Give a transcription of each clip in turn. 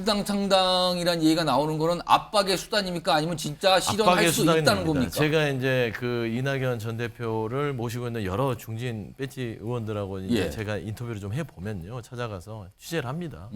신당 창당이란 얘기가 나오는 거는 압박의 수단입니까? 아니면 진짜 실현할 수 있다는 겁니까? 제가 이제 그 이낙연 전 대표를 모시고 있는 여러 중진 배지 의원들하고 이제 예. 제가 인터뷰를 좀 해보면요. 찾아가서 취재를 합니다.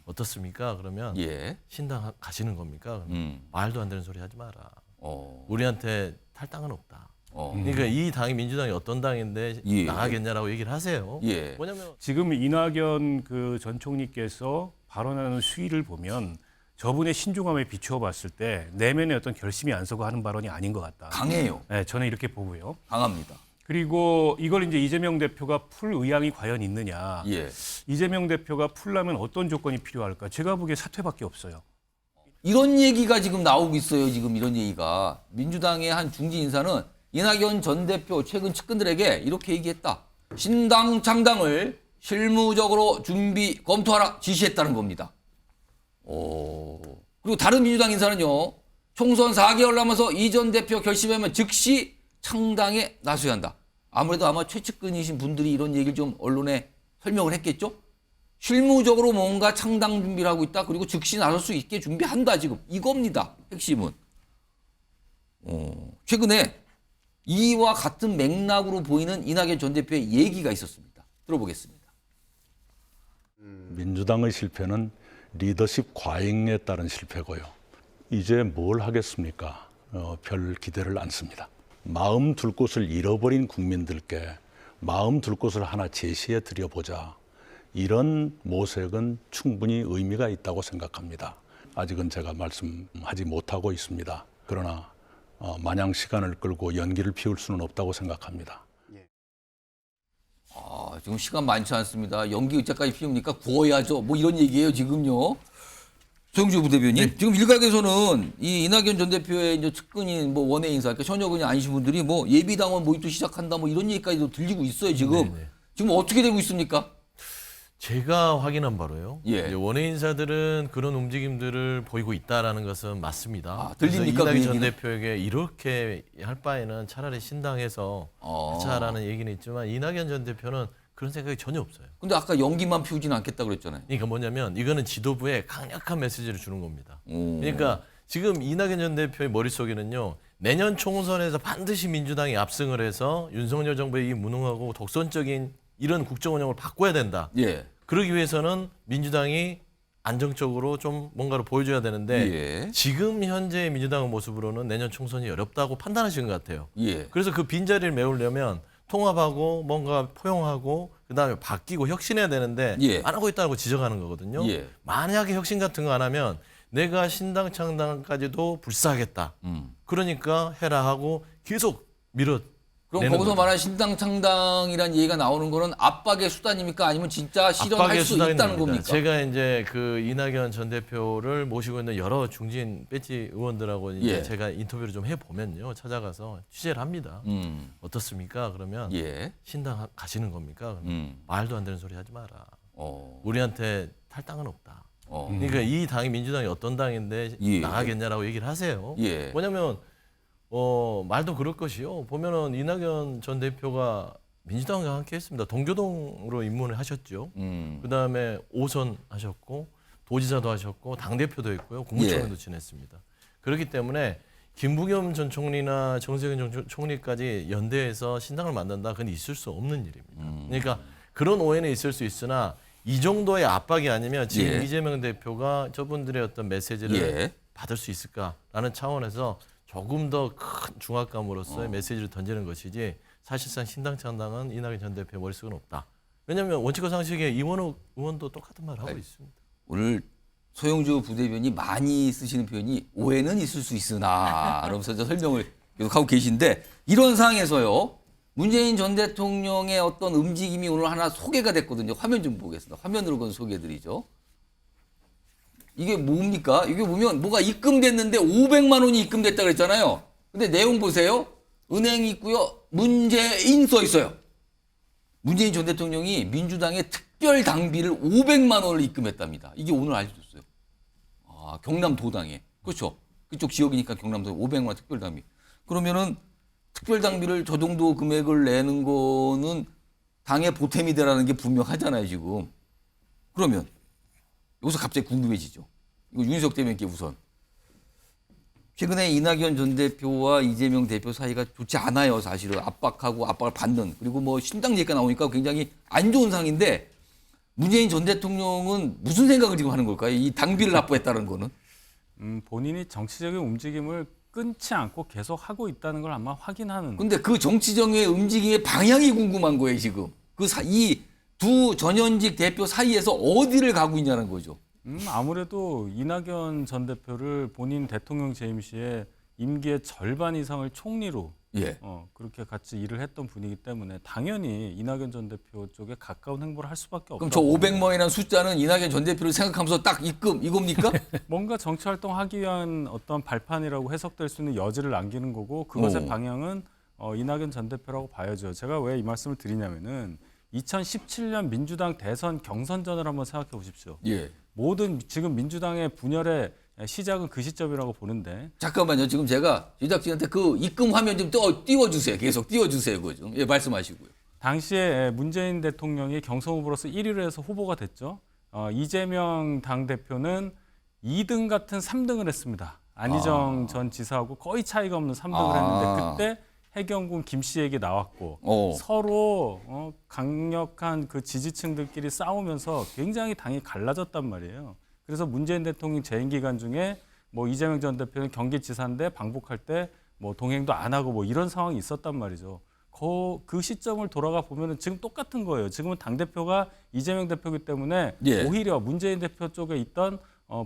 어떻습니까? 그러면 예. 신당 가시는 겁니까? 그러면 말도 안 되는 소리 하지 마라. 어. 우리한테 탈당은 없다. 어. 그러니까 이 당이 민주당이 어떤 당인데 예. 나가겠냐라고 얘기를 하세요. 예. 뭐냐면 지금 이낙연 그 전 총리께서 발언하는 수위를 보면 저분의 신중함에 비추어 봤을 때 내면에 어떤 결심이 안 서고 하는 발언이 아닌 것 같다. 강해요. 네, 저는 이렇게 보고요. 강합니다. 그리고 이걸 이제 이재명 대표가 풀 의향이 과연 있느냐. 예. 이재명 대표가 풀려면 어떤 조건이 필요할까? 제가 보기에 사퇴밖에 없어요. 이런 얘기가 지금 나오고 있어요. 지금 이런 얘기가. 민주당의 한 중진 인사는 이낙연 전 대표 최근 측근들에게 이렇게 얘기했다. 신당 창당을 실무적으로 준비 검토하라 지시했다는 겁니다. 그리고 다른 민주당 인사는요. 총선 4개월 남아서 이 전 대표 결심하면 즉시 창당에 나서야 한다. 아무래도 아마 최측근이신 분들이 이런 얘기를 좀 언론에 설명을 했겠죠. 실무적으로 뭔가 창당 준비를 하고 있다. 그리고 즉시 나설 수 있게 준비한다. 지금 이겁니다. 핵심은. 최근에 이와 같은 맥락으로 보이는 이낙연 전 대표의 얘기가 있었습니다. 들어보겠습니다. 민주당의 실패는 리더십 과잉에 따른 실패고요. 이제 뭘 하겠습니까? 별 기대를 않습니다. 마음 둘 곳을 잃어버린 국민들께 마음 둘 곳을 하나 제시해 드려보자. 이런 모색은 충분히 의미가 있다고 생각합니다. 아직은 제가 말씀하지 못하고 있습니다. 그러나 마냥 시간을 끌고 연기를 피울 수는 없다고 생각합니다. 지금 시간 많지 않습니다. 연기 의자까지 피웁니까? 구워야죠. 뭐 이런 얘기예요, 지금요. 조영주 부대변인. 지금 일각에서는 이 이낙연 전 대표의 이제 측근인 뭐 원외 인사, 그러니까 현역은이 아니신 분들이 뭐 예비당원 모집도 시작한다 뭐 이런 얘기까지도 들리고 있어요, 지금. 네네. 지금 어떻게 되고 있습니까? 제가 확인한 바로요. 예. 이제 원외 인사들은 그런 움직임들을 보이고 있다는 것은 맞습니다. 들립니까, 그래서 그 이낙연 전 얘기는? 대표에게 이렇게 할 바에는 차라리 신당해서 하자라는 얘기는 있지만 이낙연 전 대표는 그런 생각이 전혀 없어요. 근데 아까 연기만 피우지는 않겠다 그랬잖아요. 그러니까 뭐냐면 이거는 지도부에 강력한 메시지를 주는 겁니다. 오. 그러니까 지금 이낙연 전 대표의 머릿속에는요. 내년 총선에서 반드시 민주당이 압승을 해서 윤석열 정부의 이 무능하고 독선적인 이런 국정 운영을 바꿔야 된다. 예. 그러기 위해서는 민주당이 안정적으로 좀 뭔가를 보여줘야 되는데 예. 지금 현재 민주당의 모습으로는 내년 총선이 어렵다고 판단하신 것 같아요. 예. 그래서 그 빈자리를 메우려면 통합하고 뭔가 포용하고 그다음에 바뀌고 혁신해야 되는데 예. 안 하고 있다고 지적하는 거거든요. 예. 만약에 혁신 같은 거 안 하면 내가 신당 창당까지도 불사하겠다. 그러니까 해라 하고 계속 밀어. 그럼 거기서 말하는 신당 창당이란 얘기가 나오는 거는 압박의 수단입니까? 아니면 진짜 실현할 수 있다는 겁니까? 제가 이제 그 이낙연 전 대표를 모시고 있는 여러 중진 배지 의원들하고 이제 예. 제가 인터뷰를 좀 해보면요. 찾아가서 취재를 합니다. 어떻습니까? 그러면 예. 신당 가시는 겁니까? 그러면 말도 안 되는 소리 하지 마라. 어. 우리한테 탈당은 없다. 어. 그러니까 이 당이 민주당이 어떤 당인데 예. 나가겠냐라고 얘기를 하세요. 예. 뭐냐면 말도 그럴 것이요. 보면은 이낙연 전 대표가 민주당과 함께 했습니다. 동교동으로 입문을 하셨죠. 그다음에 5선 하셨고 도지사도 하셨고 당대표도 했고요. 국무총리도 지냈습니다. 그렇기 때문에 김부겸 전 총리나 정세균 전 총리까지 연대해서 신당을 만든다. 그건 있을 수 없는 일입니다. 그러니까 그런 오해는 있을 수 있으나 이 정도의 압박이 아니면 지금 예. 이재명 대표가 저분들의 어떤 메시지를 예. 받을 수 있을까라는 차원에서 조금 더 큰 중압감으로서의 메시지를 던지는 것이지 사실상 신당 창당은 이낙연 전 대표의 머릿속은 없다. 왜냐하면 원칙과 상식에 이원욱 의원도 똑같은 말을 하고 있습니다. 오늘 소영주 부대변이 많이 쓰시는 표현이 오해는 있을 수 있으나 그러면서 이제 설명을 계속하고 계신데 이런 상황에서요. 문재인 전 대통령의 어떤 움직임이 오늘 하나 소개가 됐거든요. 화면 좀 보겠습니다. 화면으로 그건 소개해드리죠. 이게 뭡니까? 이게 보면 뭐가 입금됐는데 500만 원이 입금됐다 그랬잖아요. 근데 내용 보세요. 은행 있고요. 문재인 써 있어요. 문재인 전 대통령이 민주당의 특별 당비를 500만 원을 입금했답니다. 이게 오늘 알려졌어요. 경남도당에. 그렇죠. 그쪽 지역이니까 경남도 500만 원 특별 당비. 그러면은 특별 당비를 저 정도 금액을 내는 거는 당의 보탬이 되라는 게 분명하잖아요, 지금. 그러면 여기서 갑자기 궁금해지죠. 이거 윤석 대변인께 우선. 최근에 이낙연 전 대표와 이재명 대표 사이가 좋지 않아요. 사실은 압박하고 압박을 받는. 그리고 뭐 신당 얘기가 나오니까 굉장히 안 좋은 상인데 문재인 전 대통령은 무슨 생각을 지금 하는 걸까요? 이 당비를 납부했다는 거는. 본인이 정치적인 움직임을 끊지 않고 계속 하고 있다는 걸 아마 확인하는. 근데 그 정치적인 움직임의 방향이 궁금한 거예요, 지금. 이 두 전현직 대표 사이에서 어디를 가고 있냐는 거죠. 아무래도 이낙연 전 대표를 본인 대통령 재임 시에 임기의 절반 이상을 총리로 예. 그렇게 같이 일을 했던 분이기 때문에 당연히 이낙연 전 대표 쪽에 가까운 행보를 할 수밖에 없다. 그럼 저 500만이라는 숫자는 이낙연 전 대표를 생각하면서 딱 입금 이겁니까? 뭔가 정치 활동하기 위한 어떤 발판이라고 해석될 수 있는 여지를 남기는 거고 그것의 오. 방향은 이낙연 전 대표라고 봐야죠. 제가 왜 이 말씀을 드리냐면은 2017년 민주당 대선 경선전을 한번 생각해 보십시오. 예. 모든 지금 민주당의 분열의 시작은 그 시점이라고 보는데 잠깐만요. 지금 제가 제작진한테 그 입금 화면 좀 띄워주세요. 계속 띄워주세요. 그거 좀. 예, 말씀하시고요. 당시에 문재인 대통령이 경선 후보로서 1위를 해서 후보가 됐죠. 이재명 당대표는 2등 같은 3등을 했습니다. 안희정 전 지사하고 거의 차이가 없는 3등을 했는데 그때 해경군 김 씨 얘기 나왔고 서로 강력한 그 지지층들끼리 싸우면서 굉장히 당이 갈라졌단 말이에요. 그래서 문재인 대통령 재임 기간 중에 뭐 이재명 전 대표는 경기지사인데 방북할 때 뭐 동행도 안 하고 뭐 이런 상황이 있었단 말이죠. 그 시점을 돌아가 보면은 지금 똑같은 거예요. 지금은 당 대표가 이재명 대표이기 때문에 예. 오히려 문재인 대표 쪽에 있던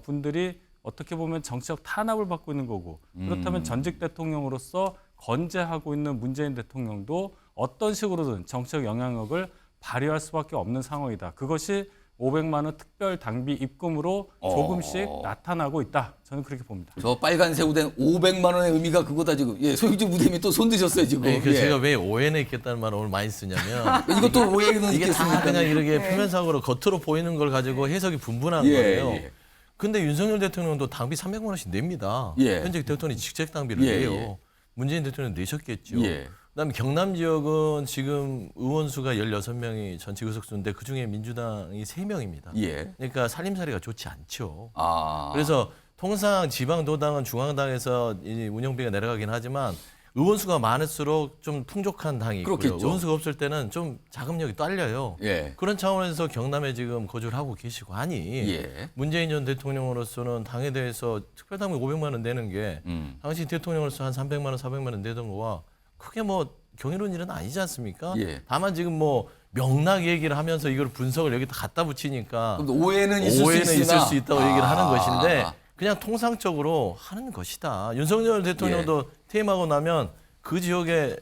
분들이 어떻게 보면 정치적 탄압을 받고 있는 거고 그렇다면 전직 대통령으로서 건재하고 있는 문재인 대통령도 어떤 식으로든 정치적 영향력을 발휘할 수밖에 없는 상황이다. 그것이 500만 원 특별 당비 입금으로 조금씩 나타나고 있다. 저는 그렇게 봅니다. 저 빨간 새우된 500만 원의 의미가 그거다 지금. 예, 소유주 부대님이 또 손 드셨어요 지금. 네, 그 예. 제가 왜 오해는 있겠다는 말을 오늘 많이 쓰냐면 이것도 오해는 이게 다 있겠습니까? 그냥 이렇게 표면상으로 겉으로 보이는 걸 가지고 해석이 분분한 거예요. 예. 근데 윤석열 대통령도 당비 300만 원씩 냅니다. 예. 현직 대통령이 직책 당비를 예, 내요. 예. 문재인 대통령 내셨겠죠. 예. 그다음에 경남 지역은 지금 의원 수가 16명이 전체 의석수인데 그중에 민주당이 3명입니다. 예. 그러니까 살림살이가 좋지 않죠. 아. 그래서 통상 지방도당은 중앙당에서 이 운영비가 내려가긴 하지만 의원 수가 많을수록 좀 풍족한 당이 있고요. 그렇겠죠. 의원 수가 없을 때는 좀 자금력이 딸려요. 예. 그런 차원에서 경남에 지금 거주를 하고 계시고 하니 예. 문재인 전 대통령으로서는 당에 대해서 특별당비 500만 원 내는 게 당시 대통령으로서 한 300만 원, 400만 원 내던 거와 크게 뭐 경이로운 일은 아니지 않습니까? 예. 다만 지금 뭐 명락 얘기를 하면서 이걸 분석을 여기다 갖다 붙이니까 그럼 오해는 있을 오해는 수 있으나. 있을 수 있다고 얘기를 하는 것인데 그냥 통상적으로 하는 것이다. 윤석열 대통령도 퇴임하고 나면 그 지역의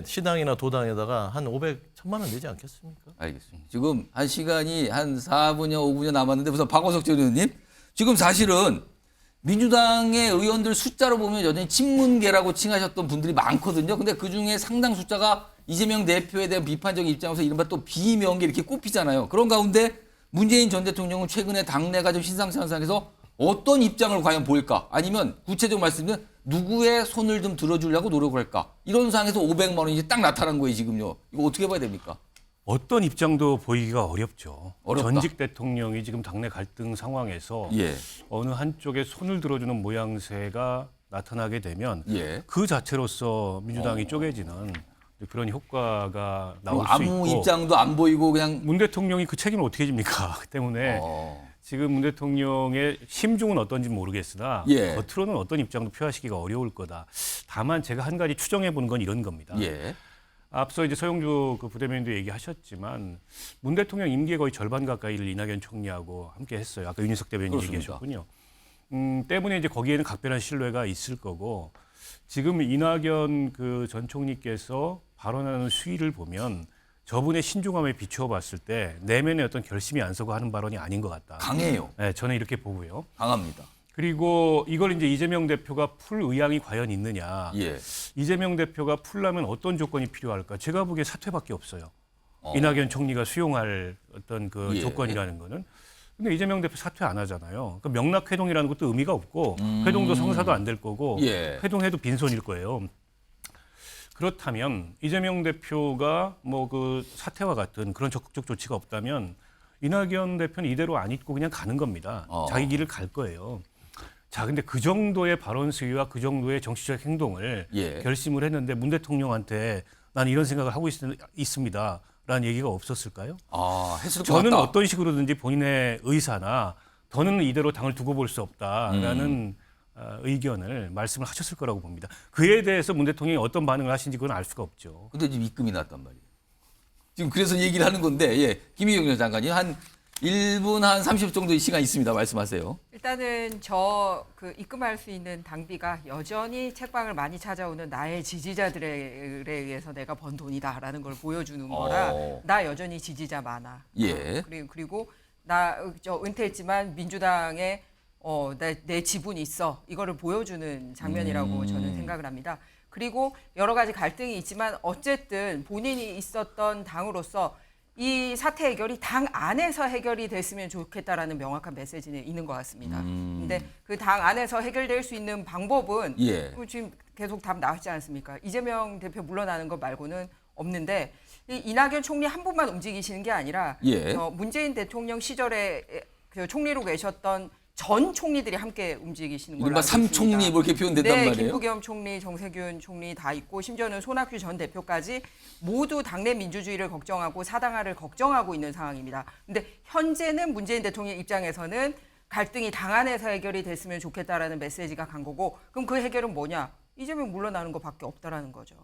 시당이나 도당에다가 한 500, 1000만 원 내지 않겠습니까? 알겠습니다. 지금 한 시간이 한 4분여 5분여 남았는데 우선 박원석 전 의원님 지금 사실은 민주당의 의원들 숫자로 보면 여전히 친문계라고 칭하셨던 분들이 많거든요. 근데 그중에 상당 숫자가 이재명 대표에 대한 비판적인 입장에서 이른바 또 비명계 이렇게 꼽히잖아요. 그런 가운데 문재인 전 대통령은 최근에 당내가 좀 신상치 않은 상황에서 어떤 입장을 과연 보일까? 아니면 구체적으로 말씀드리면 누구의 손을 좀 들어주려고 노력을 할까? 이런 상황에서 500만 원이 이제 딱 나타난 거예요, 지금요. 이거 어떻게 봐야 됩니까? 어떤 입장도 보이기가 어렵죠. 어렵다. 전직 대통령이 지금 당내 갈등 상황에서 예. 어느 한쪽에 손을 들어주는 모양새가 나타나게 되면 예. 그 자체로서 민주당이 쪼개지는 그런 효과가 나올 수 아무 있고 입장도 안 보이고 그냥 문 대통령이 그 책임을 어떻게 집니까? 그 때문에 지금 문 대통령의 심중은 어떤지 모르겠으나 예. 겉으로는 어떤 입장도 표하시기가 어려울 거다. 다만 제가 한 가지 추정해 보는 건 이런 겁니다. 예. 앞서 이제 서영주 그 부대변인도 얘기하셨지만 문 대통령 임기의 거의 절반 가까이를 이낙연 총리하고 함께 했어요. 아까 윤희석 대변인 그렇습니다. 얘기하셨군요. 때문에 이제 거기에는 각별한 신뢰가 있을 거고 지금 이낙연 그 전 총리께서 발언하는 수위를 보면 저분의 신중함에 비추어 봤을 때 내면에 어떤 결심이 안 서고 하는 발언이 아닌 것 같다. 강해요. 네, 저는 이렇게 보고요. 강합니다. 그리고 이걸 이제 이재명 대표가 풀 의향이 과연 있느냐. 예. 이재명 대표가 풀려면 어떤 조건이 필요할까? 제가 보기에 사퇴밖에 없어요. 이낙연 총리가 수용할 어떤 그 예. 조건이라는 거는. 근데 이재명 대표 사퇴 안 하잖아요. 그 명락회동이라는 것도 의미가 없고 회동도 성사도 안 될 거고 예. 회동해도 빈손일 거예요. 그렇다면 이재명 대표가 뭐 그 사퇴와 같은 그런 적극적 조치가 없다면 이낙연 대표는 이대로 안 잊고 그냥 가는 겁니다. 자기 길을 갈 거예요. 자, 근데 그 정도의 발언 수위와 그 정도의 정치적 행동을 예. 결심을 했는데 문 대통령한테 난 이런 생각을 하고 있습니다라는 얘기가 없었을까요? 아, 했을 것 저는 같다. 어떤 식으로든지 본인의 의사나 더는 이대로 당을 두고 볼 수 없다라는 의견을 말씀을 하셨을 거라고 봅니다. 그에 대해서 문 대통령이 어떤 반응을 하신지 그건 알 수가 없죠. 근데 지금 입금이 났단 말이에요. 지금 그래서 얘기를 하는 건데, 예. 김희경 장관이 한 1분 한 30초 정도의 시간 있습니다. 말씀하세요. 일단은 그 입금할 수 있는 당비가 여전히 책방을 많이 찾아오는 나의 지지자들에 의해서 내가 번 돈이다라는 걸 보여주는 거라 나 여전히 지지자 많아. 예. 그리고 나 은퇴했지만 민주당에 내 지분이 있어. 이거를 보여주는 장면이라고 저는 생각을 합니다. 그리고 여러 가지 갈등이 있지만 어쨌든 본인이 있었던 당으로서 이 사태 해결이 당 안에서 해결이 됐으면 좋겠다라는 명확한 메시지는 있는 것 같습니다. 근데 그 당 안에서 해결될 수 있는 방법은 예. 지금 계속 답 나왔지 않습니까? 이재명 대표 물러나는 것 말고는 없는데 이 이낙연 총리 한 분만 움직이시는 게 아니라 예. 문재인 대통령 시절에 그 총리로 계셨던 전 총리들이 함께 움직이시는 걸로 이른바 알고 있습니다. 삼총리 뭐 이렇게 표현된단 네, 말이에요. 김부겸 총리, 정세균 총리 다 있고 심지어는 손학규 전 대표까지 모두 당내 민주주의를 걱정하고 사당화를 걱정하고 있는 상황입니다. 근데 현재는 문재인 대통령 입장에서는 갈등이 당 안에서 해결이 됐으면 좋겠다라는 메시지가 간 거고 그럼 그 해결은 뭐냐? 이재명 물러나는 것밖에 없다라는 거죠.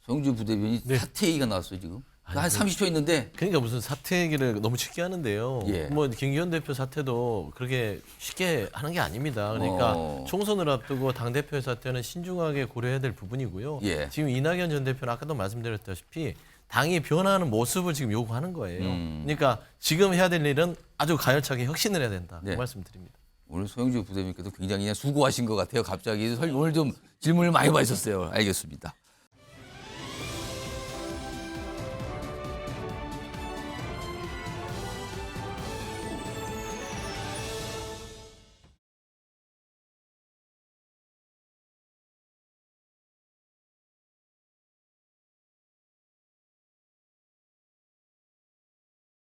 정주 부대변인 사퇴 얘기가 나왔어요 지금. 한 30초 있는데. 그러니까 무슨 사퇴 얘기를 너무 쉽게 하는데요. 예. 뭐 김기현 대표 사퇴도 그렇게 쉽게 하는 게 아닙니다. 그러니까 총선을 앞두고 당 대표의 사퇴는 신중하게 고려해야 될 부분이고요. 예. 지금 이낙연 전 대표는 아까도 말씀드렸다시피 당이 변화하는 모습을 지금 요구하는 거예요. 그러니까 지금 해야 될 일은 아주 가열차게 혁신을 해야 된다. 네. 그 말씀드립니다. 오늘 소영주 부대변인께도 굉장히 그냥 수고하신 것 같아요. 갑자기 오늘 좀 질문을 많이 받으셨어요. 알겠습니다.